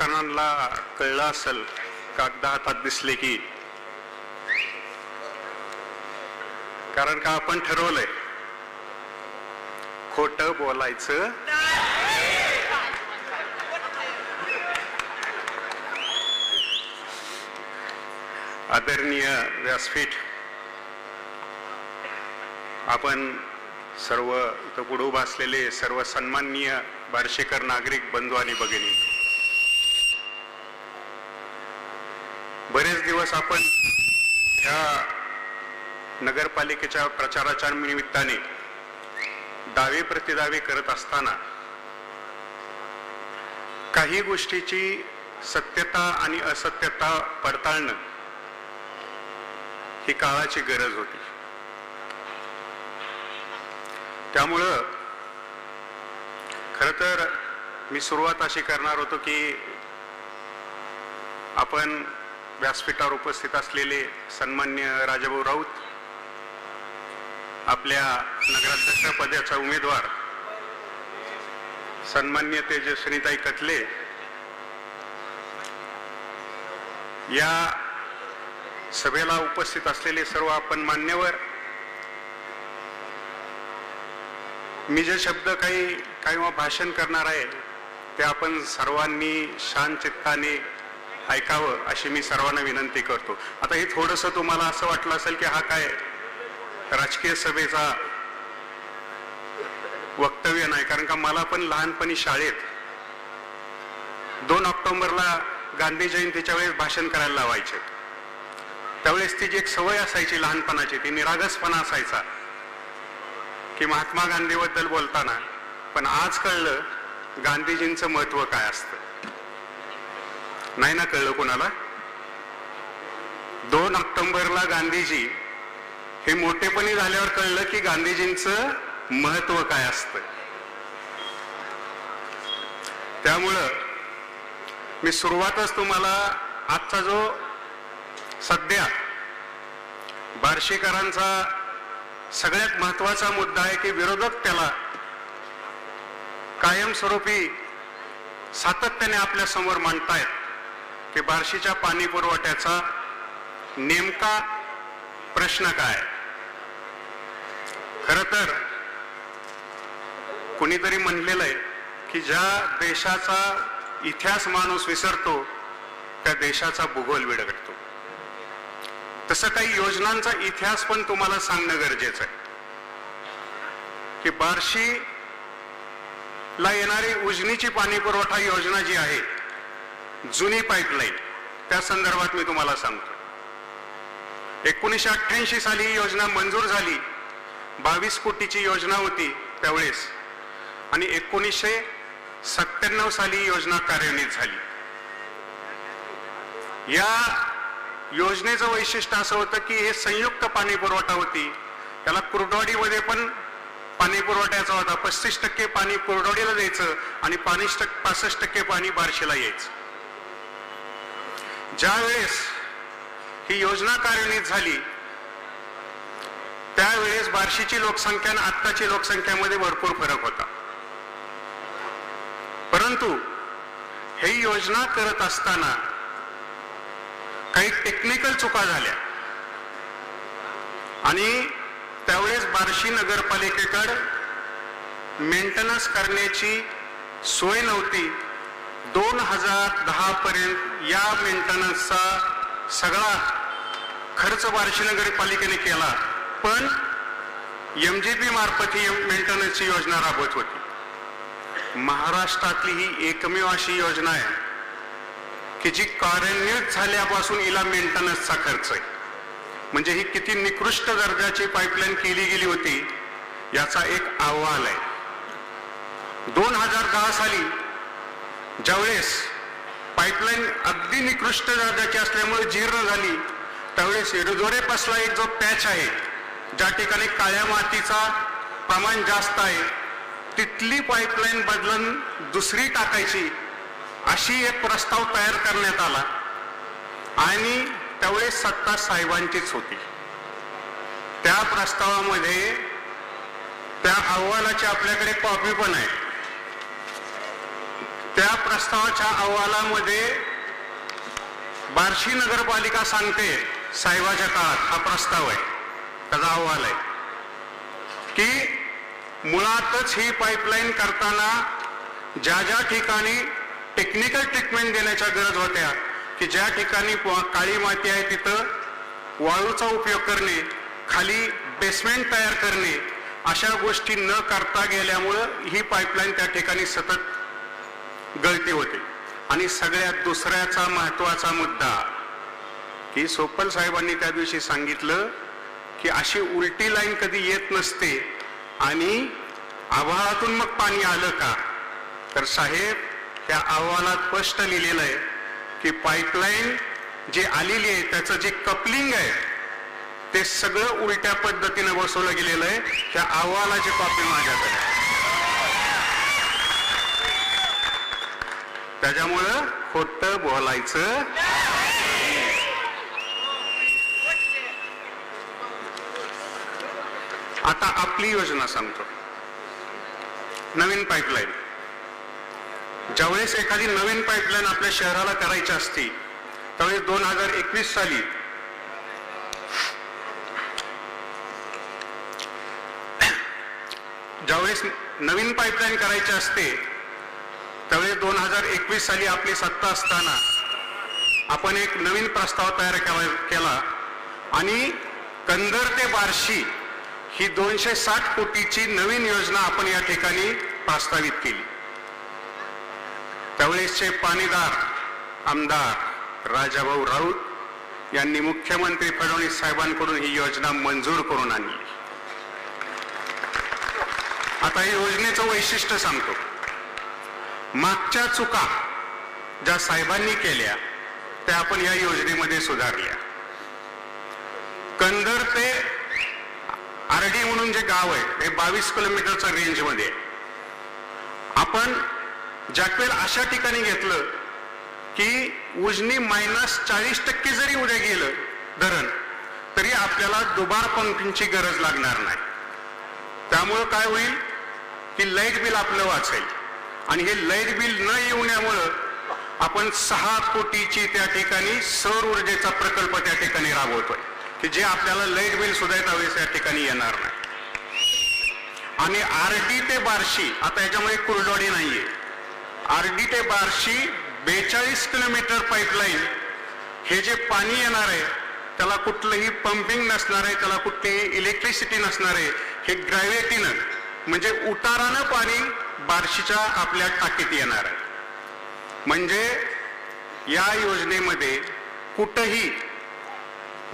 लोकांना कळलं असेल, कागद हातात दिसले की, कारण का आपण ठरवलंय खोटं बोलायचं आदरणीय व्यासपीठ, आपण सर्व इथं पुढे उभे असलेले सर्व सन्माननीय बार्शीकर नागरिक बंधू आणि भगिनी, बरेच दिवस आपण ह्या नगरपालिकेच्या प्रचाराच्या निमित्ताने दावे प्रतिदावे करत असताना काही गोष्टीची सत्यता आणि असत्यता पडताळणं ही काळाची गरज होती. त्यामुळं खरं तर मी सुरुवात अशी करणार होतो की आपण व्यासपीठावर उपस्थित असलेले सन्माननीय राजाभाऊ राऊत, आपल्या नगराध्यक्ष पदाचा उमेदवार सन्माननीय तेजस्विनीताई कटले, या सभेला उपस्थित असलेले सर्व आपण मान्यवर, मी जे शब्द काही भाषण करणार आहे ते आपण सर्वांनी शांत चित्ताने ऐकावं अशी मी सर्वांना विनंती करतो. आता हे थोडंसं तुम्हाला असं वाटलं असेल की हा काय राजकीय सभेचा वक्तव्य नाही, कारण का मला पण लहानपणी शाळेत 2 ऑक्टोबरला गांधी जयंतीच्या वेळेस भाषण करायला लावायचे. त्यावेळेस ती जी एक सवय असायची लहानपणाची, ती निरागसपणा असायचा की महात्मा गांधीबद्दल बोलताना, पण आज कळलं गांधीजींचं महत्व काय असतं. नाही ना कळलं कोणाला? 2 ऑक्टोबरला गांधीजी हे मोठेपणी झाल्यावर कळलं की गांधीजींचं महत्व काय असतं. त्यामुळं मी सुरुवातच तुम्हाला आजचा जो सध्या बार्शीकरांचा सगळ्यात महत्वाचा मुद्दा आहे की विरोधक त्याला कायमस्वरूपी सातत्याने आपल्या समोर मांडतायत की बार्शीच्या पाणी पुरवठ्याचा नेमका प्रश्न काय. खरं तर कुणीतरी म्हणलेलं आहे की ज्या देशाचा इतिहास माणूस विसरतो त्या देशाचा भूगोल विरघळतो. तसं काही योजनांचा इतिहास पण तुम्हाला सांगणं गरजेचं आहे की बार्शीला येणारी उजनीची पाणी पुरवठा योजना जी आहे, जुनी पाईपलाईन, त्या संदर्भात मी तुम्हाला सांगतो. 1988 साली ही योजना मंजूर झाली. 22 कोटीची योजना होती त्यावेळेस, आणि 1997 साली ही योजना कार्यान्वित झाली. या योजनेचं वैशिष्ट्य असं होतं की हे संयुक्त पाणी पुरवठा होती. त्याला कुर्डवाडीमध्ये पण पाणी पुरवठ्याचा होता. 35% पाणी कुर्डवाडीला द्यायचं आणि 65% पाणी बार्शीला यायचं. ज्या वेळेस ही योजना कार्यान्वित झाली त्यावेळेस बार्शीची लोकसंख्या आणि आत्ताची लोकसंख्यामध्ये भरपूर फरक होता. परंतु ही योजना करत असताना काही टेक्निकल चुका झाल्या आणि त्यावेळेस बार्शी नगरपालिकेकडे मेंटेनन्स करण्याची सोय नव्हती. 2010 पर्यंत या मेंटेनन्सचा सगळा खर्च बार्शी नगरपालिकेने केला, पण MGP मार्फत ही मेंटेनन्सची योजना राबवत होती. महाराष्ट्रातली ही एकमेव अशी योजना आहे की जी कार्यान्वित झाल्यापासून हिला मेंटेनन्सचा खर्च आहे. म्हणजे ही किती निकृष्ट दर्जाची पाईपलाईन केली गेली होती याचा एक अहवाल आहे. 2010 साली ज्यावेळेस पाईपलाईन अगदी निकृष्ट दर्जाची असल्यामुळे जीर्ण झाली, त्यावेळेस रिझोरेपासला एक जो पॅच आहे, ज्या ठिकाणी काळ्या मातीचा प्रमाण जास्त आहे, तिथली पाईपलाईन बदलून दुसरी टाकायची अशी एक प्रस्ताव तयार करण्यात आला आणि त्यावेळेस सत्ता साहेबांचीच होती. त्या प्रस्तावामध्ये त्या अहवालाची आपल्याकडे कॉपी पण आहे. त्या प्रस्तावाच्या अहवालामध्ये बार्शी नगरपालिका सांगते, साहेबाच्या काळात हा प्रस्ताव आहे, त्याचा अहवाल आहे की मुळातच ही पाईपलाईन करताना ज्या ज्या ठिकाणी टेक्निकल ट्रीटमेंट देण्याच्या गरज होत्या, की ज्या ठिकाणी काळी माती आहे तिथं वाळूचा उपयोग करणे, खाली बेसमेंट तयार करणे, अशा गोष्टी न करता गेल्यामुळं ही पाईपलाईन त्या ठिकाणी सतत गळती होते. आणि सगळ्यात दुसऱ्याचा महत्वाचा मुद्दा की सोपल साहेबांनी त्या दिवशी सांगितलं की अशी उलटी लाईन कधी येत नसते आणि आभाळातून मग पाणी आलं का. तर साहेब, त्या अहवालात स्पष्ट लिहिलेलं आहे की पाईपलाईन जी आलेली आहे त्याचं जे कपलिंग आहे ते सगळं उलट्या पद्धतीने बसवलं गेलेलं आहे. त्या अहवालाची कॉपी माझ्याकडे आहे. त्याच्यामुळं खोटं बोलायचं. आता आपली योजना सांगतो. नवीन पाईपलाईन, ज्यावेळेस एखादी नवीन पाईपलाईन आपल्या शहराला करायची असती त्यावेळेस 2021 साली ज्यावेळेस नवीन पाईपलाईन करायची असते त्यावेळेस 2021 साली आपली सत्ता असताना आपण एक नवीन प्रस्ताव तयार केला आणि कंदर ते बार्शी ही 260 कोटीची नवीन योजना आपण या ठिकाणी प्रस्तावित केली. त्यावेळेसचे पाणीदार आमदार राजाभाऊ राऊत यांनी मुख्यमंत्री फडणवीस साहेबांकडून ही योजना मंजूर करून आणली. आता या योजनेचं वैशिष्ट्य सांगतो. मागच्या चुका ज्या साहेबांनी केल्या त्या आपण या योजनेमध्ये सुधारल्या. कंदर ते आरडी म्हणून जे गाव आहे हे 22 किलोमीटरच्या रेंजमध्ये. आपण ज्यावेळेस अशा ठिकाणी घेतलं की उजनी -40% जरी उद्या गेलं धरण तरी आपल्याला दुबार पंपिंगची गरज लागणार नाही. त्यामुळं काय होईल की लाईट बिल आपलं वाचेल आणि हे लाईट बिल न येण्यामुळं आपण 6 कोटीची त्या ठिकाणी सौर ऊर्जेचा प्रकल्प त्या ठिकाणी राबवतोय की जे आपल्याला लाईट बिल सुद्धा त्यावेळेस या ठिकाणी येणार नाही. आणि आरडी ते बार्शी, आता याच्यामध्ये कुरडवाडी नाहीये, आरडी ते बार्शी 42 किलोमीटर पाईपलाईन. हे जे पाणी येणार आहे त्याला कुठलंही पंपिंग नसणार आहे, त्याला कुठलीही इलेक्ट्रिसिटी नसणार आहे. हे ग्रॅव्हिटीनं म्हणजे उतारानं पाणी बार्शीच्या आपल्या टाकीत येणार आहे. म्हणजे या योजनेमध्ये कुठंही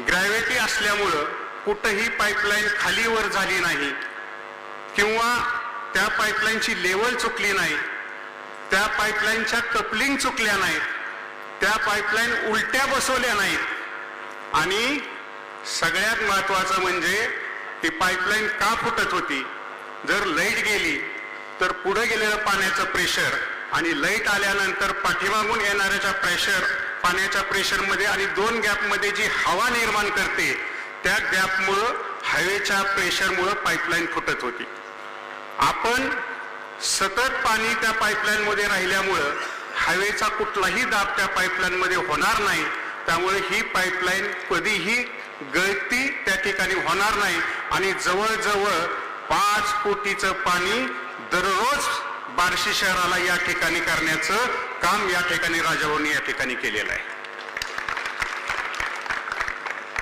ग्रॅव्हिटी असल्यामुळं कुठंही पाईपलाईन खाली वर झाली नाही किंवा त्या पाईपलाईनची लेवल चुकली नाही, त्या पाईपलाईनच्या कपलिंग चुकल्या नाहीत, त्या पाईपलाईन उलट्या बसवल्या नाहीत. आणि सगळ्यात महत्वाचं म्हणजे ती पाईपलाईन का फुटत होती. जर लाईट गेली तर पुढे गेलेलं पाण्याचं प्रेशर आणि लाईट आल्यानंतर पाठीमागून येणाऱ्याच्या प्रेशर, पाण्याच्या प्रेशरमध्ये आणि 2 गॅपमध्ये जी हवा निर्माण करते त्या गॅपमुळं हवेच्या प्रेशरमुळं पाईपलाईन फुटत होती. आपण सतत पाणी त्या पाईपलाईन मध्ये राहिल्यामुळं हवेचा कुठलाही दाब त्या पाईपलाईन मध्ये होणार नाही. त्यामुळे ही पाईपलाईन कधीही गळती त्या ठिकाणी होणार नाही. आणि जवळजवळ 5 कोटीचं पाणी दररोज बार्शी शहराला या ठिकाणी करण्याचं काम या ठिकाणी राजाभाऊंनी या ठिकाणी केलेलं आहे.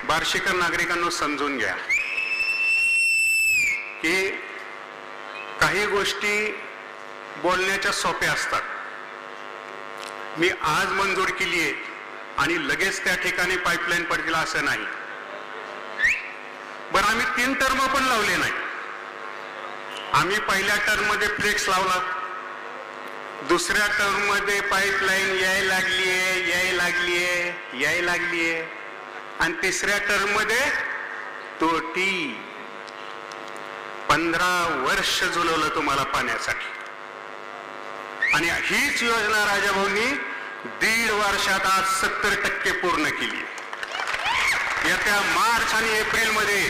बार्शीकर नागरिकांना समजून घ्या की काही गोष्टी बोलण्याच्या सोप्या असतात. मी आज मंजूर केली आहे आणि लगेच त्या ठिकाणी पाईपलाईन पडतील असं नाही. बरं, आम्ही 3 टर्म पण लावले नाही. आम्ही पहिल्या टर्म मध्ये फ्लेक्स लावला, दुसऱ्या टर्म मध्ये पाईपलाईन यायला लागलीये आणि तिसऱ्या टर्म मध्ये तोटी. 15 वर्ष झुलवलं तुम्हाला पाण्यासाठी आणि हीच योजना राजाभाऊंनी 1.5 वर्षात आज 70% पूर्ण केली. येत्या मार्च आणि एप्रिल मध्ये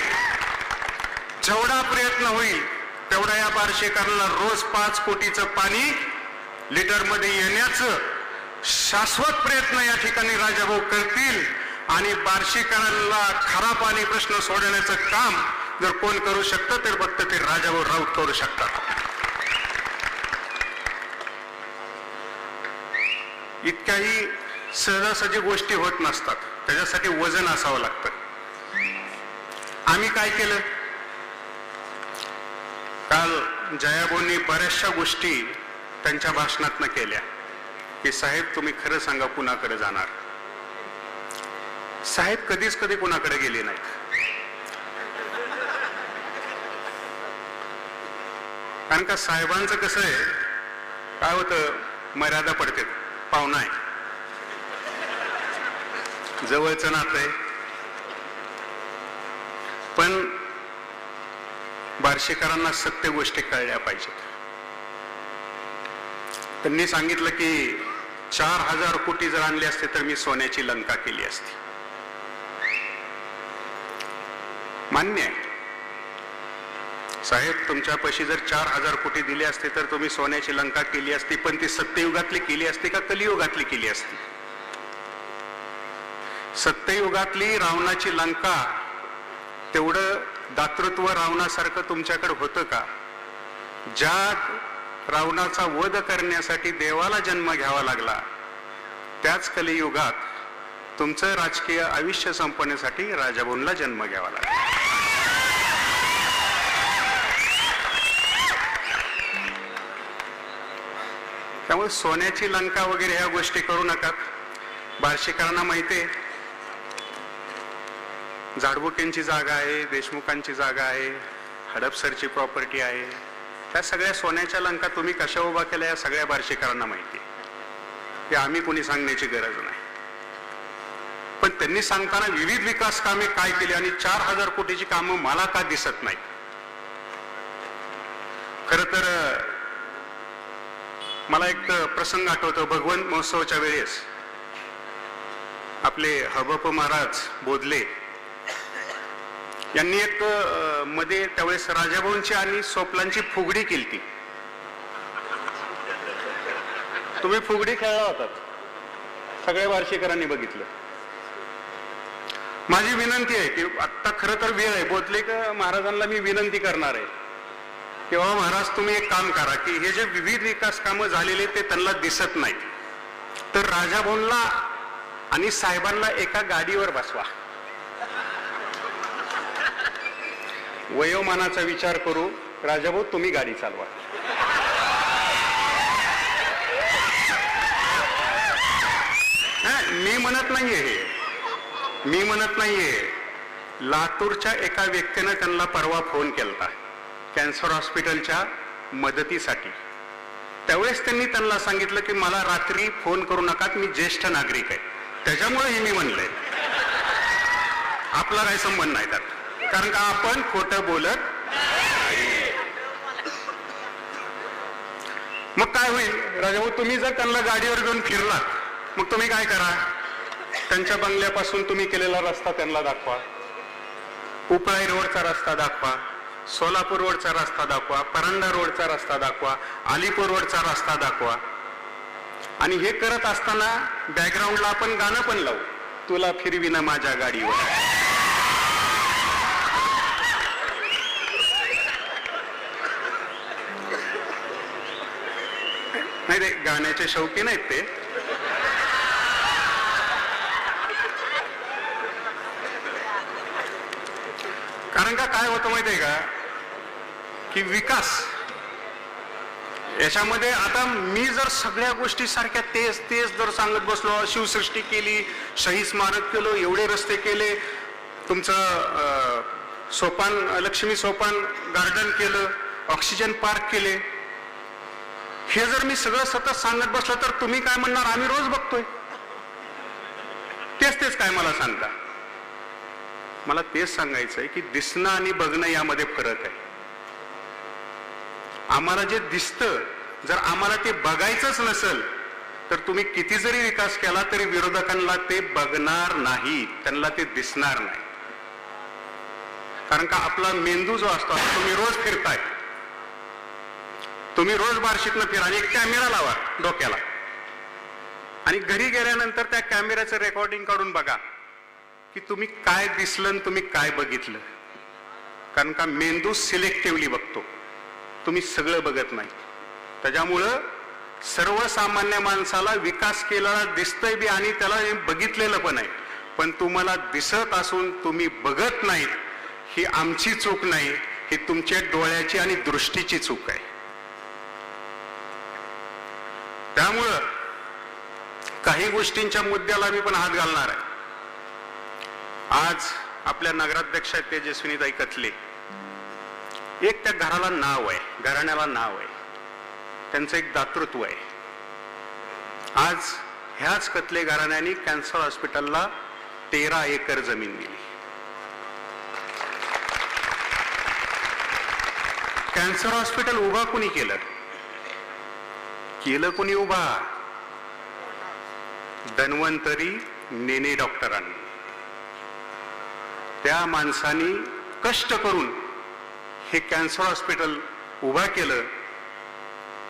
जेवढा प्रयत्न होईल तेवढा या बार्शीकरांना रोज 5 कोटीचं पाणी लिटरमध्ये येण्याचं शाश्वत प्रयत्न या ठिकाणी राजाभाऊ करतील आणि बार्शीकरांना खरा पाणी प्रश्न सोडवण्याचं काम जर कोण करू शकतं तर फक्त ते राजाभाऊ राऊत करू शकतात. इतक्याही सहजासहजी गोष्टी होत नसतात, त्याच्यासाठी वजन असावं लागतं. आम्ही काय केलं, काल जयाभाऊंनी बऱ्याचशा गोष्टी त्यांच्या भाषणातनं केल्या की साहेब तुम्ही खरं सांगा कुणाकडे जाणार. साहेब कधीच कधी कुणाकडे गेले नाहीत. कारण का साहेबांचं कसं आहे, काय होतं, मर्यादा पडते. पाहुणा आहे, जवळचं नातं आहे, पण बार्शीकरांना सत्य गोष्टी कळल्या पाहिजेत. त्यांनी सांगितलं की 4000 कोटी जर आणले असते तर मी सोन्याची लंका केली असती. मान्य आहे साहेब, तुमच्यापाशी जर 4000 कोटी दिले असते तर तुम्ही सोन्याची लंका केली असती, पण ती सत्ययुगातली केली असती का कलियुगातली केली असती? सत्ययुगातली रावणाची लंका तेवढं दातृत्व रावणासारखं तुमच्याकडे होतं का? ज्या रावणाचा वध करण्यासाठी देवाला जन्म घ्यावा लागला, त्याच कलियुगात तुमचं राजकीय आयुष्य संपवण्यासाठी राजाभाऊंना जन्म घ्यावा लागला. त्यामुळे सोन्याची लंका वगैरे ह्या गोष्टी करू नका. बार्शीकरांना माहिती आहे झाडबुकेंची जागा आहे, देशमुखांची जागा आहे, हडपसरची प्रॉपर्टी आहे. त्या सगळ्या सोन्याच्या लंका तुम्ही कशा उभा केल्या या सगळ्या बार्शीकरांना माहिती आहे. हे आम्ही कोणी सांगण्याची गरज नाही. पण त्यांनी सांगताना विविध विकास कामे काय केली आणि 4000 कोटीची कामं मला का दिसत नाही? खर तर मला एक प्रसंग आठवतो. भगवंत महोत्सवाच्या वेळेस आपले हबप महाराज बोधले यांनी एक मध्ये त्यावेळेस राजाभाऊंची आणि सोपलांची फुगडी केली. तुम्ही फुगडी खेळला होतात, सगळ्या बार्शीकरांनी बघितलं. माझी विनंती आहे की आत्ता खरं तर वेळ आहे, बोधले का महाराजांना मी विनंती करणार आहे किंवा महाराज तुम्ही एक काम करा की हे जे विविध विकास कामं झालेले ते त्यांना दिसत नाहीत, तर राजाभाऊंना आणि साहेबांना एका गाडीवर बसवा. वयोमानाचा विचार करू, राजाभाऊ तुम्ही गाडी चालवा. मी म्हणत नाहीये हे, मी म्हणत नाहीये. लातूरच्या एका व्यक्तीनं त्यांना परवा फोन केलता कॅन्सर हॉस्पिटलच्या मदतीसाठी. त्यावेळेस त्यांनी त्यांना सांगितलं की मला रात्री फोन करू नका, मी ज्येष्ठ नागरिक आहे. त्याच्यामुळे हे मी म्हणलंय, आपला काही संबंध नाही त्यात, कारण का आपण खोटं बोलत. मग काय होईल राजाभाऊ, तुम्ही जर त्यांना गाडीवर घेऊन फिरलात मग तुम्ही काय करा, त्यांच्या बंगल्यापासून तुम्ही केलेला रस्ता त्यांना दाखवा, उपळाई रोडचा रस्ता दाखवा, सोलापूर रोडचा रस्ता दाखवा, परंडा रोडचा रस्ता दाखवा, अलीपूर रोडचा रस्ता दाखवा. आणि हे करत असताना बॅकग्राऊंडला आपण गाणं पण लावू, तुला फिरविना माझ्या गाडीवर. नाही रे, गाण्याचे शौकीन आहेत ते. कारण का काय होतं माहिती आहे का की विकास याच्यामध्ये आता मी जर सगळ्या गोष्टी सारख्या तेच तेच जर सांगत बसलो, शिवसृष्टी केली, शहीद स्मारक केलं, एवढे रस्ते केले, तुमचं सोपान लक्ष्मी सोपान गार्डन केलं, ऑक्सिजन पार्क केले, हे जर मी सगळं सतत सांगत बसलो तर तुम्ही काय म्हणणार, आम्ही रोज बघतोय तेच तेच काय मला सांगता. मला तेच सांगायचंय की दिसणं आणि बघणं यामध्ये फरक आहे. आम्हाला जे दिसतं जर आम्हाला ते बघायचंच नसेल तर तुम्ही किती जरी विकास केला तरी विरोधकांना ते बघणार नाही, त्यांना ते दिसणार नाही. कारण का आपला मेंदू जो असतो, तुम्ही रोज फिरताय, तुम्ही रोज बार्शीतनं फिरा आणि एक कॅमेरा लावा डोक्याला आणि घरी गेल्यानंतर त्या कॅमेऱ्याचं रेकॉर्डिंग काढून बघा की तुम्ही काय दिसलं आणि तुम्ही काय बघितलं. कारण का मेंदू सिलेक्टिव्हली बघतो, तुम्ही सगळं बघत नाही. त्याच्यामुळं सर्वसामान्य माणसाला विकास केलेला दिसतंय बी आणि त्याला बघितलेलं पण आहे, पण तुम्हाला दिसत असून तुम्ही बघत नाहीत, ही आमची चूक नाही, ही तुमच्या डोळ्याची आणि दृष्टीची चूक आहे. त्यामुळं काही गोष्टींच्या मुद्द्याला मी पण हात घालणार आहे. आज आपल्या नगराध्यक्ष तेजस्विनीताई कथले, एक त्या घराला नाव आहे, घराण्याला नाव आहे, त्यांचं एक दातृत्व आहे. आज ह्याच कथले घराण्याने कॅन्सर हॉस्पिटलला 13 एकर जमीन दिली. कॅन्सर हॉस्पिटल उभा कोणी केलं? कोणी उभा? धन्वंतरी नेने डॉक्टरांनी. त्या माणसांनी कष्ट करून हे कॅन्सर हॉस्पिटल उभा केलं.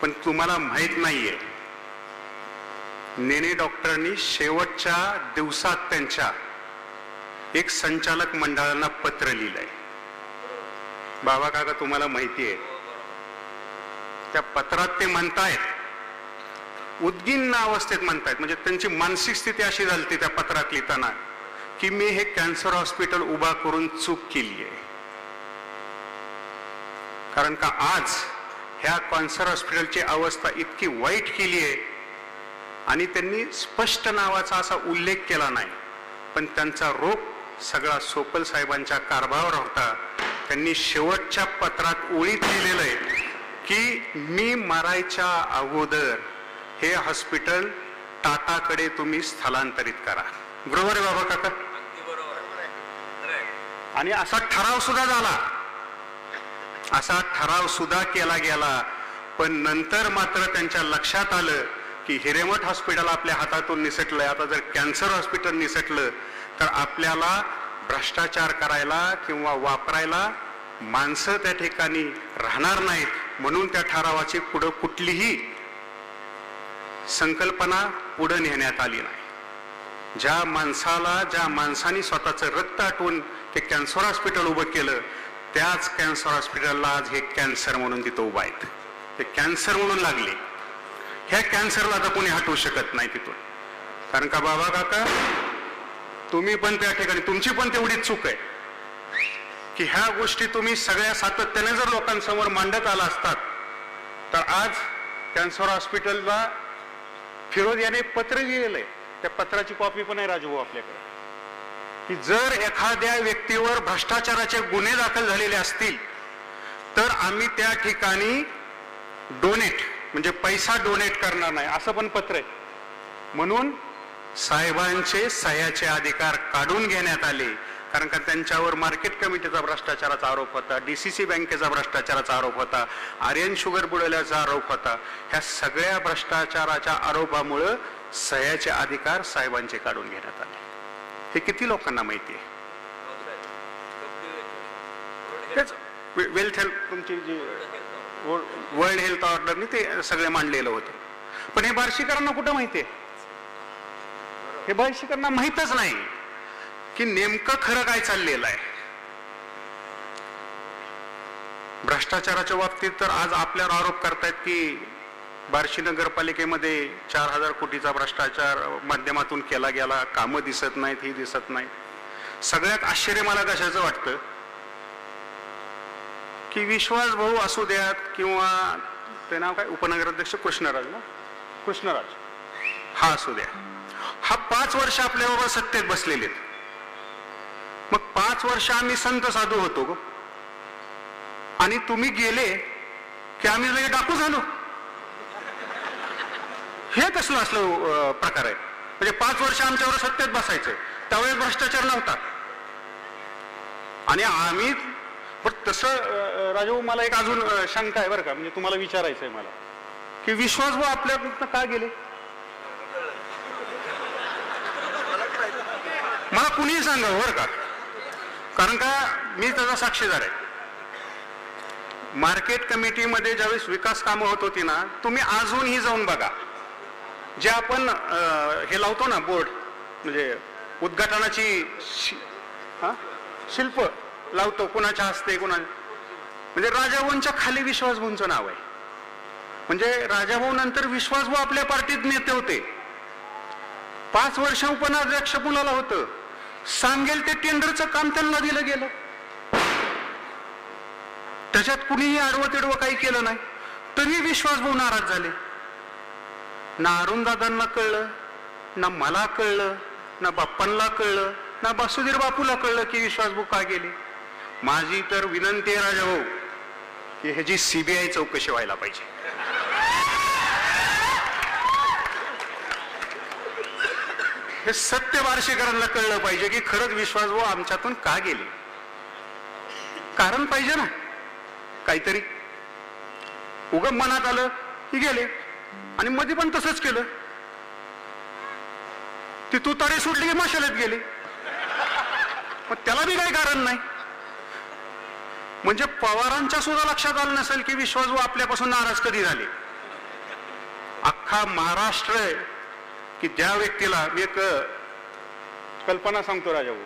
पण तुम्हाला माहित नाहीये, नेने डॉक्टरांनी शेवटच्या दिवसात त्यांच्या एक संचालक मंडळांना पत्र लिहिलंय. बाबा काका तुम्हाला माहिती आहे, त्या पत्रात ते म्हणतायत, उद्गिन्न अवस्थेत म्हणतायत, म्हणजे त्यांची मानसिक स्थिती अशी झाली त्या पत्रात लिहिताना की मी हे कॅन्सर हॉस्पिटल उभा करून चूक केली आहे. कारण का आज ह्या कॅन्सर हॉस्पिटलची अवस्था इतकी वाईट केली आहे आणि त्यांनी स्पष्ट नावाचा असा उल्लेख केला नाही, पण त्यांचा रोग सगळा सोपल साहेबांच्या कारभारावर होता. त्यांनी शेवटच्या पत्रात ओळीत लिहिलेलं आहे की मी मरायच्या अगोदर हे हॉस्पिटल टाटाकडे तुम्ही स्थलांतरित करा. बरोबर आहे बाबा काका? आणि असा ठराव सुद्धा झाला, असा ठराव सुद्धा केला गेला. पण नंतर मात्र त्यांच्या लक्षात आलं की हिरेमठ हॉस्पिटल आपल्या हातातून निसटलंय. आता जर कॅन्सर हॉस्पिटल निसटलं तर आपल्याला भ्रष्टाचार करायला किंवा वापरायला माणसं त्या ठिकाणी राहणार नाहीत. म्हणून त्या ठरावाची पुढं कुठलीही संकल्पना पुढे नेण्यात आली नाही. ज्या माणसाने स्वतःचं रक्त आटवून ते कॅन्सर हॉस्पिटल उभं केलं, त्याच कॅन्सर हॉस्पिटलला आज हे कॅन्सर म्हणून तिथं उभं आहेत. ते कॅन्सर म्हणून लागले. ह्या कॅन्सरला आता कोणी हटवू शकत नाही तिथून. कारण का बाबा काका तुम्ही पण त्या ठिकाणी तुमची पण तेवढीच चूक आहे की ह्या गोष्टी तुम्ही सगळ्या सातत्याने जर लोकांसमोर मांडत आला असतात तर आज कॅन्सर हॉस्पिटलला फिरोज याने पत्र लिहिलेलं आहे. त्या पत्राची कॉपी पण आहे राजू आपल्याकडे, की जर एखाद्या व्यक्तीवर भ्रष्टाचाराचे गुन्हे दाखल झालेले असतील तर आम्ही त्या ठिकाणी डोनेट म्हणजे पैसा डोनेट करणार नाही, असं पण पत्र आहे. म्हणून साहेबांचे सह्याचे अधिकार काढून घेण्यात आले. कारण का त्यांच्यावर मार्केट कमिटीचा भ्रष्टाचाराचा आरोप होता, DCC बँकेचा भ्रष्टाचाराचा आरोप होता, आर्यन शुगर बुडवल्याचा आरोप होता. ह्या सगळ्या भ्रष्टाचाराच्या आरोपामुळे सह्याचे अधिकार साहेबांचे काढून घेण्यात आले. हे किती लोकांना माहिती आहे? तेच वेल्थ हेल्थ तुमची जी वर्ल्ड हेल्थ ऑर्डरनी ते सगळे मांडलेलं होतं. पण हे बार्शीकरांना कुठं माहिती आहे? हे बार्शीकरांना माहीतच नाही की नेमकं खरं काय चाललेलं आहे. भ्रष्टाचाराच्या बाबतीत तर आज आपल्यावर आरोप करतायत की बार्शी नगरपालिकेमध्ये 4000 कोटीचा भ्रष्टाचार माध्यमातून केला गेला, कामं दिसत नाहीत, ही दिसत नाहीत. सगळ्यात आश्चर्य मला कशाचं वाटतं की विश्वास भाऊ असू द्यात किंवा ते नाव काय उपनगराध्यक्ष कृष्णराज हा असू द्या, हा 5 वर्ष आपल्याबरोबर सत्तेत बसलेले. मग 5 वर्ष आम्ही संत साधू होतो गो, आणि तुम्ही गेले की आम्ही लगे डाकू झालो. हे कसलं असलं प्रकार आहे? म्हणजे 5 वर्ष आमच्यावर सत्तेत बसायचं, त्यावेळेस भ्रष्टाचार नव्हता. आणि आम्ही तसं राजू मला एक अजून शंका आहे बरं का, म्हणजे तुम्हाला विचारायचं आहे मला की विश्वासभाऊ आपल्याकडनं का गेले? मला कुणीही सांगा बरं का, कारण का मी त्याचा साक्षीदार आहे. मार्केट कमिटीमध्ये ज्यावेळेस विकास कामं होत होती ना, तुम्ही अजूनही जाऊन बघा, जे आपण हे लावतो ना बोर्ड, म्हणजे उद्घाटनाची शिल्प लावतो, कुणाच्या हस्ते म्हणजे राजाभाऊंच्या खाली विश्वासभाऊंचं नाव आहे. म्हणजे राजाभाऊ नंतर विश्वासभाऊ आपल्या पार्टीत नेते होते. 5 वर्ष उपनगराध्यक्ष मुलाला होतं. सांगेल ते टेंडरचं काम त्यांना दिलं गेलं. त्याच्यात कुणीही आडवं तिडवं काही केलं नाही, तरी विश्वासभाऊ नाराज झाले. ना अरुणदादांना कळलं, ना मला कळलं, ना बाप्पांना कळलं, ना बासुधीर बापूला कळलं की विश्वासभाऊ का गेले. माझी तर विनंती आहे राजाभाऊ की ह्याची सीबीआय चौकशी व्हायला पाहिजे. हे सत्य बार्शीकरांना कळलं पाहिजे की खरंच विश्वासभाऊ आमच्यातून का गेले. कारण पाहिजे ना काहीतरी. उगम मनात आलं की गेले, आणि मध्ये पण तसंच केलं. ती तुतारी सुटली की मशालीत गेले, मग त्याला बी काही कारण नाही. म्हणजे पवारांच्या सुद्धा लक्षात आलं नसेल की विश्वासभाऊ आपल्यापासून नाराज कधी झाले. अख्खा महाराष्ट्र आहे की ज्या व्यक्तीला, मी एक कल्पना सांगतो राजाभाऊ,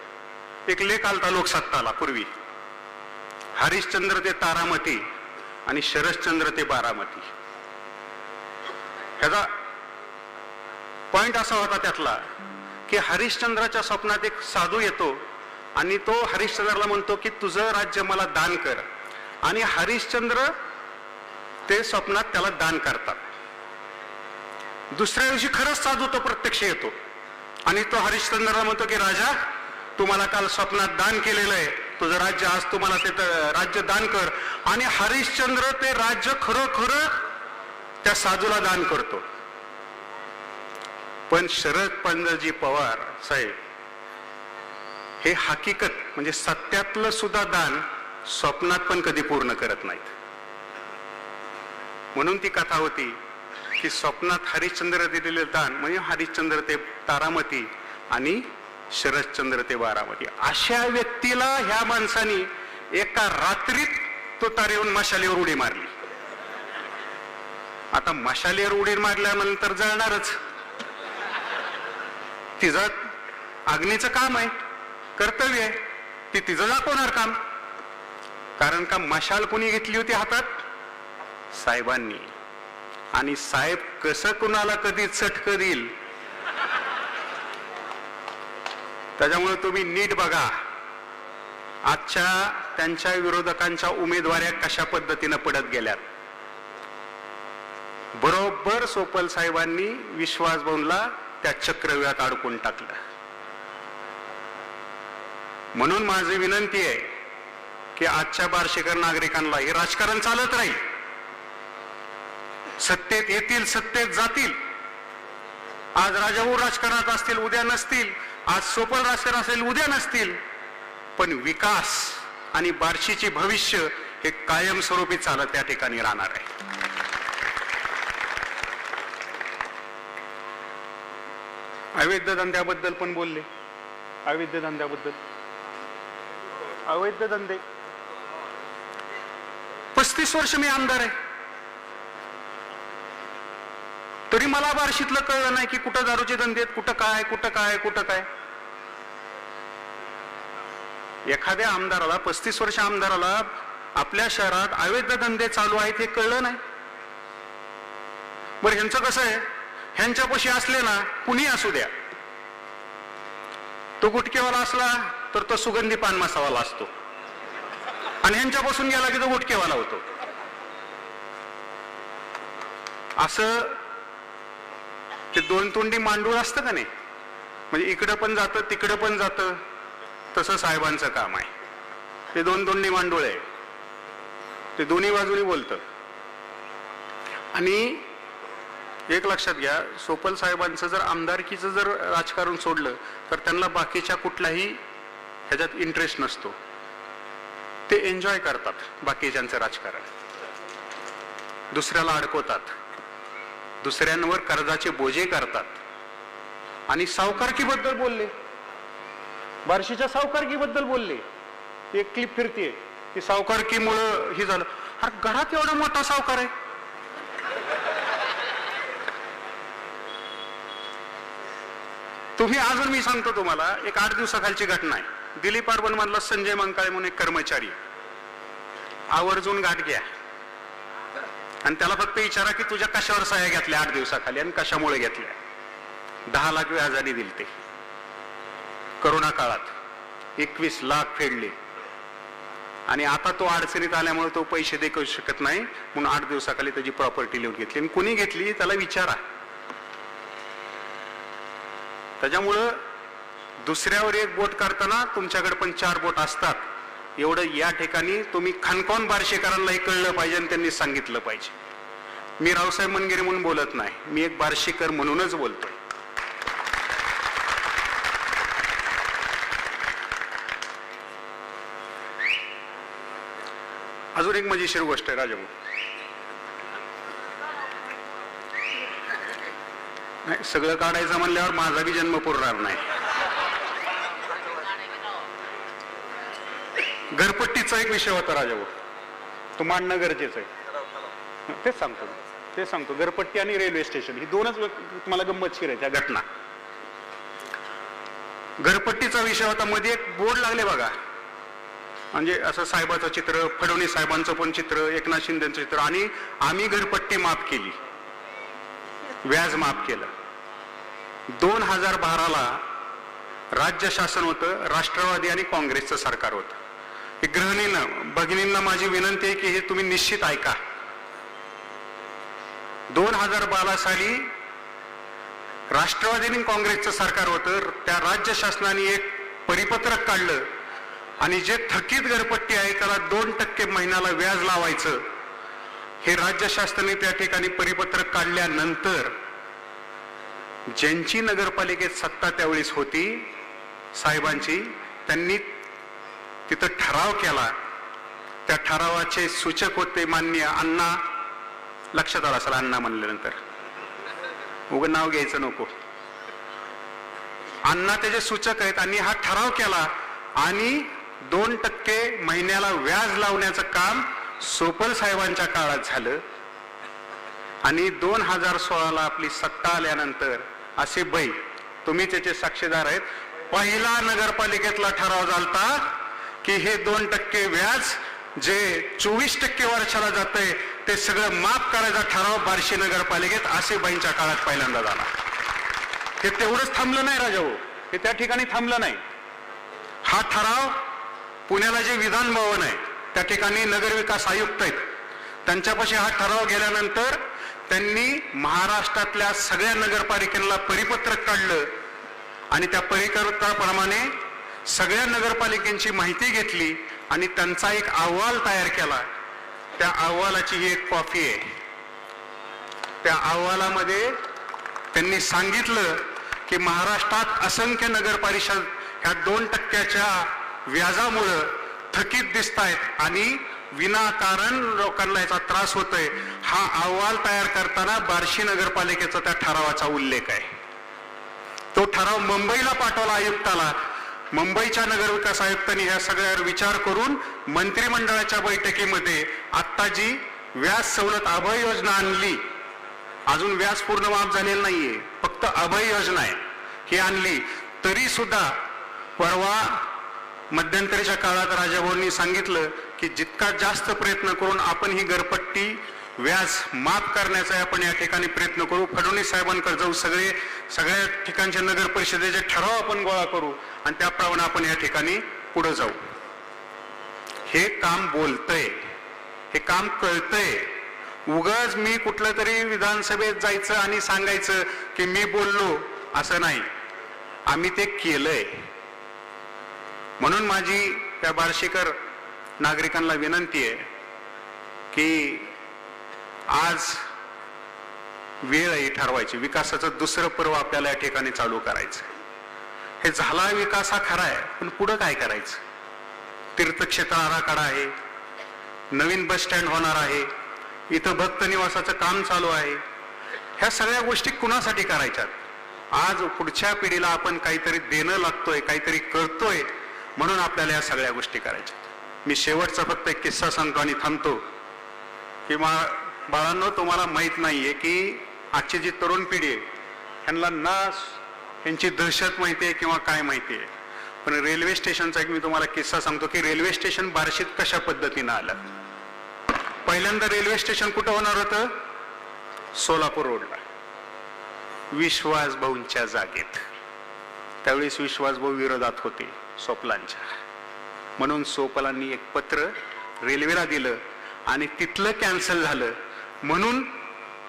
एक लेख आलता लोकसत्ताला पूर्वी, हरिश्चंद्र ते तारामती आणि शरश्चंद्र ते बारामती. ह्याचा पॉइंट असा होता त्यातला की हरिश्चंद्राच्या स्वप्नात एक साधू येतो आणि तो हरिश्चंद्राला म्हणतो की तुझं राज्य मला दान कर, आणि हरिश्चंद्र ते स्वप्नात त्याला दान करतात. दुसऱ्या दिवशी खरंच साधू तो प्रत्यक्ष येतो आणि तो हरिश्चंद्राला म्हणतो की राजा, तुम्हाला काल स्वप्नात दान केलेलं आहे, तुझं राज्य आज तुम्हाला ते राज्य दान कर. आणि हरिश्चंद्र ते राज्य खरोखर त्या साधूला दान करतो. पण शरद पंतजी पवार साहेब हे हकीकत म्हणजे सत्यातलं सुद्धा दान स्वप्नात पण कधी पूर्ण करत नाहीत. म्हणून ती कथा होती की स्वप्नात हरिश्चंद्र दिलेले दान म्हणजे हरिश्चंद्र ते तारामती आणि शरदचंद्र ते बारामती. अशा व्यक्तीला ह्या माणसानी एका रात्रीत तो तारेहून मशालीवर उडी मारली. आता मशालीवर उडी मारल्यानंतर जळणारच. तिचं अग्नीचं काम आहे, कर्तव्य आहे, ती तिचं दाखवणार काम. कारण का मशाल कोणी घेतली होती हातात? साहेबांनी. आणि साहेब कसं कुणाला कधी चटकं देईल त्याच्यामुळे तुम्ही नीट बघा आजच्या त्यांच्या विरोधकांच्या उमेदवाऱ्या कशा पद्धतीनं पडत गेल्यात. बरोबर सोपल साहेबांनी विश्वासभाऊंना त्या चक्रव्यूहात अडकून टाकलं. म्हणून माझी विनंती आहे की आजच्या बार्शीकर नागरिकांना हे राजकारण चालत राहील. सत्तेत येतील, सत्तेत जातील. आज राजाभाऊ राजकारणात असतील, उद्या नसतील. आज सोपल राजकारण असेल, उद्या नसतील. पण विकास आणि बार्शीचे भविष्य हे कायमस्वरूपी चालत त्या ठिकाणी राहणार आहे. अवैध धंद्याबद्दल पण बोलले. अवैध धंद्याबद्दल, अवैध धंदे 35 वर्ष मी आमदार आहे, तरी मला बार्शीतलं कळलं नाही की कुठं दारूचे धंदे आहेत, कुठं काय कुठं काय कुठं काय. एखाद्या आमदाराला 35 वर्ष आमदाराला आपल्या शहरात अवैध धंदे चालू आहेत हे कळलं नाही. बरं ह्यांचं कसं आहे, ह्यांच्यापाशी असले ना कुणी असू द्या, तो गुटखेवाला असला तर तो सुगंधी पान मसावाला असतो, आणि ह्यांच्यापासून गेला की तो गुटखेवाला होतो. असं ते दोन तोंडी मांडूळ असतं का नाही, म्हणजे इकडं पण जातं तिकडं पण जातं. तसं साहेबांचं काम आहे. ते दोन तोंडी मांडूळ आहे, ते दोन्ही बाजूनी बोलतं. आणि एक लक्षात घ्या, सोपल साहेबांचं जर आमदारकीचं जर राजकारण सोडलं तर त्यांना बाकीच्या कुठलाही ह्याच्यात इंटरेस्ट नसतो. ते एन्जॉय करतात बाकीच्यांचं राजकारण, दुसऱ्याला अडकवतात, दुसऱ्यांवर कर्जाचे बोजे करतात. आणि सावकारकीबद्दल बोलले, बार्शीच्या सावकारकीबद्दल बोलले. एक क्लिप फिरतीये की सावकारकीमुळं हे झालं. अरे गडात एवढा मोठा सावकार आहे. तुम्ही अजून मी सांगतो तुम्हाला, एक 8 दिवसाखालची घटना आहे. दिलीप अर्बन मधला संजय मंकाळे म्हणून एक कर्मचारी, आवर्जून गाठ घ्या आणि त्याला फक्त विचारा की तुझ्या कशावर सह्या घेतल्या 8 दिवसाखाली आणि कशामुळे घेतल्या. 10 लाख व्याजाने दिले ते. करोना काळात 21 लाख फेडले आणि आता तो अडचणीत आल्यामुळे तो पैसे देऊ शकत नाही म्हणून 8 दिवसाखाली त्याची प्रॉपर्टी लिहून घेतली. आणि कुणी घेतली त्याला विचारा. त्याच्यामुळं दुसऱ्यावर एक बोट करताना तुमच्याकडे पण 4 बोट असतात, एवढं या ठिकाणी तुम्ही खानकावून बार्शीकरांनाही कळलं पाहिजे आणि त्यांनी सांगितलं पाहिजे. मी रावसाहेब मनगिरे म्हणून बोलत नाही, मी एक बार्शीकर म्हणूनच बोलतोय. अजून एक मजेशीर गोष्ट आहे राजाभाऊ. नाही, सगळं काढायचं म्हणल्यावर माझा बी जन्म पुरणार नाही. घरपट्टीचा एक विषय होता राजाभाऊ, तो मांडणं गरजेचं आहे. तेच सांगतो घरपट्टी आणि रेल्वे स्टेशन ही दोनच तुम्हाला गंमतशीर आहे त्या घटना. घरपट्टीचा विषय होता, मध्ये एक बोर्ड लागले बघा, म्हणजे असं साहेबाचं चित्र, फडणवीस साहेबांचं पण चित्र, एकनाथ शिंदेचं चित्र, आणि आम्ही घरपट्टी माफ केली, व्याज माफ केलं. 2012ला राज्य शासन होतं, राष्ट्रवादी आणि काँग्रेसचं सरकार होतं. गृहिणींना, भगिनींना माझी विनंती आहे की हे तुम्ही निश्चित ऐका. 2012 साली राष्ट्रवादी आणि काँग्रेसचं सरकार होतं. त्या राज्य शासनाने एक परिपत्रक काढलं आणि जे थकीत घरपट्टी आहे त्याला 2% महिन्याला व्याज लावायचं. हे राज्य शासनाने त्या ठिकाणी परिपत्रक काढल्यानंतर ज्यांची नगरपालिकेत सत्ता त्यावेळेस होती साहेबांची, त्यांनी तिथं ठराव केला. त्या ठरावाचे सूचक होते माननीय अण्णा, लक्षात आलं असेल अण्णा म्हणल्यानंतर, उगं नाव घ्यायचं नको, अण्णा त्याचे सूचक आहेत. आणि हा ठराव केला आणि 2% महिन्याला व्याज लावण्याचं काम सोपल साहेबांच्या काळात झालं. आणि 2016ला आपली सत्ता आल्यानंतर असे बाई, तुम्ही त्याचे साक्षीदार आहेत, पहिला नगरपालिकेतला ठराव झालता की हे 2% व्याज जे 24% वर्षाला जातंय ते सगळं माफ करायचा ठराव बार्शी नगरपालिकेत असे बाईंच्या काळात पहिल्यांदा झाला. हे तेवढंच थांबलं नाही राजाभाऊ, हे त्या ठिकाणी थांबलं नाही. हा ठराव पुण्याला जे विधान भवन आहे त्या ठिकाणी नगरविकास आयुक्त आहेत, त्यांच्यापाशी हा ठराव गेल्यानंतर त्यांनी महाराष्ट्रातल्या सगळ्या नगरपालिकांना परिपत्रक काढलं आणि त्या परिपत्रकाप्रमाणे सगळ्या नगरपालिकांची माहिती घेतली आणि त्यांचा एक अहवाल तयार केला. त्या अहवालाची ही एक कॉपी आहे. त्या अहवालामध्ये त्यांनी सांगितलं की महाराष्ट्रात असंख्य नगरपरिषद ह्या 2%च्या व्याजामुळं थकीत दिसत आहेत आणि विनाकारण लोकांना याचा त्रास होतोय. हा अहवाल तयार करताना बार्शी नगरपालिकेचा त्या ठरावाचा उल्लेख आहे. तो ठराव मुंबईला पाठवला आयुक्ताला. मुंबईच्या नगरविकास आयुक्तांनी ह्या सगळ्यावर विचार करून मंत्रिमंडळाच्या बैठकीमध्ये आत्ता जी व्याज सवलत अभय योजना आणली, अजून व्याज पूर्ण माफ झालेलं नाहीये, फक्त अभय योजना आहे, ही आणली. तरी सुद्धा परवा मध्यंतरीच्या काळात राजाभाऊंनी सांगितलं की जितका जास्त प्रयत्न करून आपण ही घरपट्टी व्याज माफ करण्याचा आपण या ठिकाणी प्रयत्न करू. फडणवीस साहेबांकडे जाऊ, सगळ्या ठिकाणच्या नगर परिषदेचे ठराव आपण गोळा करू आणि त्याप्रमाणे आपण या ठिकाणी पुढे जाऊ. हे काम बोलतंय, हे काम कळतंय. उगाच मी कुठलं तरी विधानसभेत जायचं आणि सांगायचं की मी बोललो असं नाही, आम्ही ते केलंय. म्हणून माझी त्या बार्शीकर नागरिकांना विनंती आहे की आज वेळ आहे ठरवायची. विकासाचं दुसरं पर्व आपल्याला या ठिकाणी चालू करायचं. हे झाला विकास हा खरा आहे, पण पुढं काय करायचं? तीर्थक्षेत्र आराखडा आहे, नवीन बस स्टँड होणार आहे, इथं भक्त निवासाचं काम चालू आहे. ह्या सगळ्या गोष्टी कुणासाठी करायच्यात? आज पुढच्या पिढीला आपण काहीतरी देणं लागतोय, काहीतरी करतोय, म्हणून आपल्याला या सगळ्या गोष्टी करायच्या. मी शेवटचा फक्त एक किस्सा सांगतो आणि थांबतो. की बाळांनो, तुम्हाला माहीत नाहीये की आजची जी तरुण पिढी आहे ह्यांना ना यांची दहशत माहिती आहे किंवा काय माहिती आहे. पण रेल्वे स्टेशनचा एक मी तुम्हाला किस्सा सांगतो की रेल्वे स्टेशन बार्शीत कशा पद्धतीनं आलं. पहिल्यांदा रेल्वे स्टेशन कुठं होणार होतं? सोलापूर रोडला, विश्वास भाऊंच्या जागेत. त्यावेळेस विश्वास भाऊ विरोधात होते सोपलांच्या, म्हणून सोपलांनी एक पत्र रेल्वेला दिलं आणि तिथलं कॅन्सल झालं. म्हणून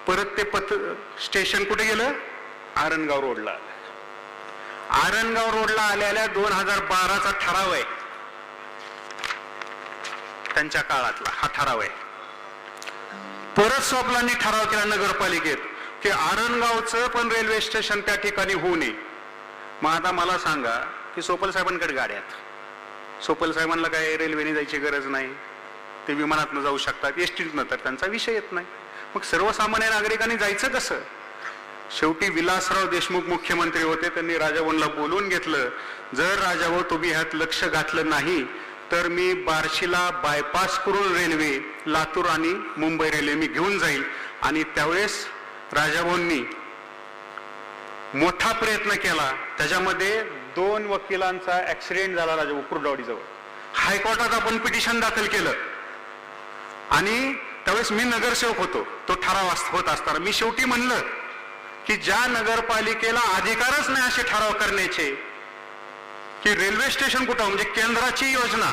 परत ते पत्र स्टेशन कुठे गेलं? आरणगाव रोडला आलं. आरणगाव रोडला आलेल्या 2012चा ठराव आहे, त्यांच्या काळातला हा ठराव आहे. परत सोपलांनी ठराव केला नगरपालिकेत की आरणगावचं पण रेल्वे स्टेशन त्या ठिकाणी होऊ नये. मग आता मला सांगा की सोपल साहेबांकडे गाड्या आहेत, सोपल साहेबांना काय रेल्वेने जायची गरज नाही, ते विमानातनं जाऊ शकतात, एसटीतनं तर त्यांचा विषय येत नाही. मग सर्वसामान्य नागरिकांनी जायचं कसं? शेवटी विलासराव देशमुख मुख्यमंत्री होते, त्यांनी राजाभाऊंना बोलवून घेतलं, जर राजाभाऊ तुम्ही ह्यात लक्ष घातलं नाही तर मी बार्शीला बायपास करून रेल्वे, लातूर आणि मुंबई रेल्वे मी घेऊन जाईल. आणि त्यावेळेस राजाभाऊंनी मोठा प्रयत्न केला. त्याच्यामध्ये 2 वकिलांचा ऍक्सिडेंट झाला राजाभाऊ कुर्डवाडीजवळ. हायकोर्टात आपण पिटिशन दाखल केलं आणि त्यावेळेस मी नगरसेवक होतो. तो ठराव होत असताना मी शेवटी म्हणलं की ज्या नगरपालिकेला अधिकारच नाही असे ठराव करण्याचे, की रेल्वे स्टेशन कुठं म्हणजे केंद्राची योजना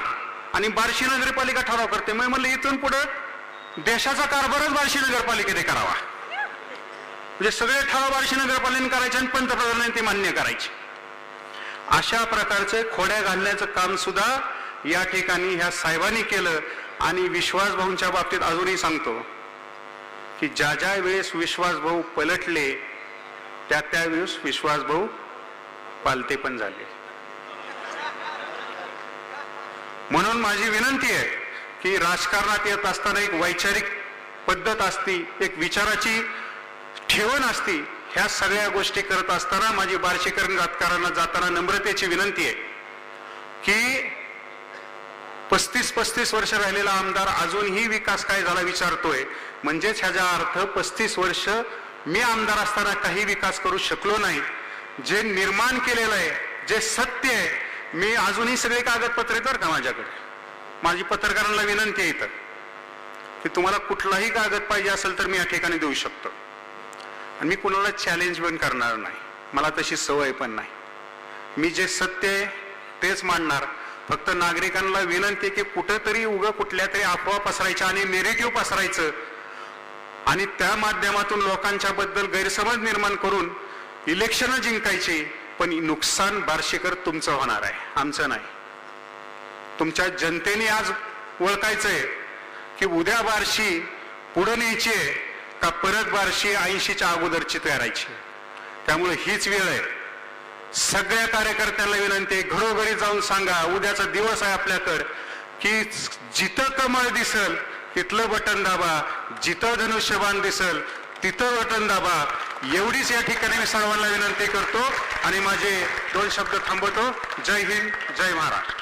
आणि बार्शी नगरपालिका ठराव करते, मग म्हणलं इथून पुढे देशाचा कारभारच बार्शी नगरपालिकेने करावा. म्हणजे सगळे ठराव बार्शी नगरपालिकेने करायचे आणि पंतप्रधानांनी ते मान्य करायचे. अशा प्रकारचे खोड्या घालण्याचं काम सुद्धा या ठिकाणी ह्या साहेबांनी केलं. आणि विश्वास भाऊंच्या बाबतीत अजूनही सांगतो की ज्या ज्या वेळेस विश्वास भाऊ पलटले त्या वेळेस विश्वास भाऊ पालते पण झाले. म्हणून माझी विनंती आहे की राजकारणात येत असताना एक वैचारिक पद्धत असती, एक विचाराची ठेवण असती. ह्या सगळ्या गोष्टी करत असताना माझी बार्शीकरण राजकारणात जाताना नम्रतेची विनंती आहे की 35 वर्ष राहिलेला आमदार अजूनही विकास काय झाला विचारतोय, म्हणजेच ह्याचा अर्थ 35 वर्ष मी आमदार असताना काही विकास करू शकलो नाही. जे निर्माण केलेलं आहे, जे सत्य आहे, मी अजूनही सगळे कागदपत्र आहेत का माझ्याकडे. माझी पत्रकारांना विनंती आहे इथं की तुम्हाला कुठलाही कागद पाहिजे असेल तर मी या ठिकाणी देऊ शकतो. आणि मी कुणाला चॅलेंज पण करणार नाही, मला तशी सवय पण नाही. मी जे सत्य आहे तेच मांडणार. फक्त नागरिकांना विनंती की कुठेतरी कुठल्या तरी अफवा पसरायच्या आणि नेरेटिव्ह पसरायचं आणि त्या माध्यमातून लोकांच्या बद्दल गैरसमज निर्माण करून इलेक्शन जिंकायची, पण नुकसान बार्शीकर तुमचं होणार आहे, आमचं नाही. तुमच्या जनतेने आज ओळखायचंय की उद्या बार्शी पुढे न्यायची का परत बार्शी 80च्या अगोदरची करायची. त्यामुळे हीच वेळ आहे. सगळ्या कार्यकर्त्यांना विनंती आहे, घरोघरी जाऊन सांगा, उद्याचा दिवस आहे आपल्याकडं, की जिथं कमळ दिसल तिथलं बटन दाबा, जिथं धनुष्यबाण दिसल तिथं बटन दाबा. एवढीच या ठिकाणी मी सर्वांना विनंती करतो आणि माझे 2 शब्द थांबवतो. जय हिंद, जय महाराष्ट्र.